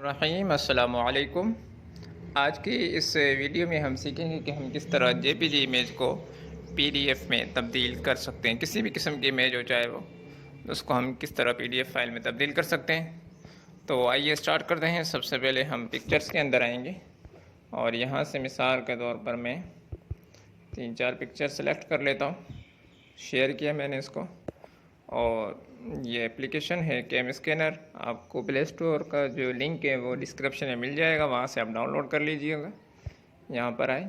रहीम अस्सलामु अलैकुम। आज की इस वीडियो में हम सीखेंगे कि हम किस तरह जेपीजी इमेज को पीडीएफ में तब्दील कर सकते हैं। किसी भी किस्म की इमेज हो चाहे वो, उसको हम किस तरह पीडीएफ फाइल में तब्दील कर सकते हैं। तो आइए स्टार्ट करते हैं। सबसे पहले हम पिक्चर्स के अंदर आएंगे और यहाँ से मिसाल के तौर पर मैं 3-4 पिक्चर सेलेक्ट कर लेता हूँ। शेयर किया मैंने इसको, और ये एप्लीकेशन है कैम स्कैनर। आपको प्ले स्टोर का जो लिंक है वो डिस्क्रिप्शन में मिल जाएगा, वहाँ से आप डाउनलोड कर लीजिएगा। यहाँ पर आए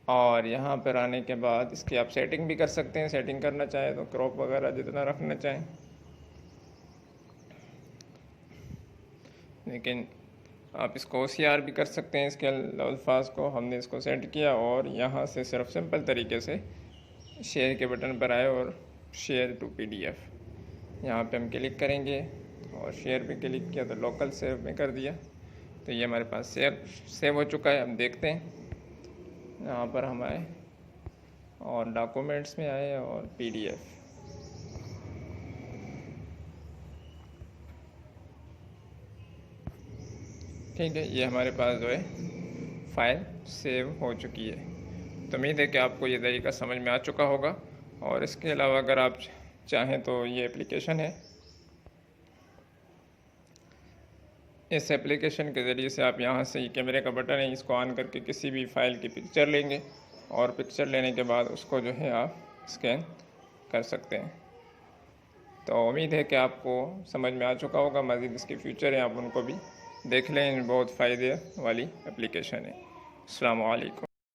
और यहाँ पर आने के बाद इसकी आप सेटिंग भी कर सकते हैं। सेटिंग करना चाहें तो क्रॉप वगैरह जितना रखना चाहें, लेकिन आप इसको OCR भी कर सकते हैं। इसके अल्फाज को हमने इसको सेट किया और यहाँ से सिर्फ सिंपल तरीके से शेयर के बटन पर आए और शेयर टू पीडीएफ यहाँ पे हम क्लिक करेंगे और शेयर पे क्लिक किया तो लोकल सेव में कर दिया, तो ये हमारे पास सेव हो चुका है। हम देखते हैं, यहाँ पर हम आए और डॉक्यूमेंट्स में आए और पीडीएफ, ठीक है। ये हमारे पास जो है फ़ाइल सेव हो चुकी है। तो उम्मीद है कि आपको ये तरीका समझ में आ चुका होगा। और इसके अलावा अगर आप चाहें तो ये एप्लीकेशन है, इस एप्लीकेशन के ज़रिए से आप यहाँ से कैमरे का बटन है, इसको ऑन करके किसी भी फाइल की पिक्चर लेंगे और पिक्चर लेने के बाद उसको जो है आप स्कैन कर सकते हैं। तो उम्मीद है कि आपको समझ में आ चुका होगा। मज़ीद इसके फ्यूचर हैं, आप उनको भी देख लें। बहुत फ़ायदे वाली एप्लीकेशन है। अस्सलामु अलैकुम।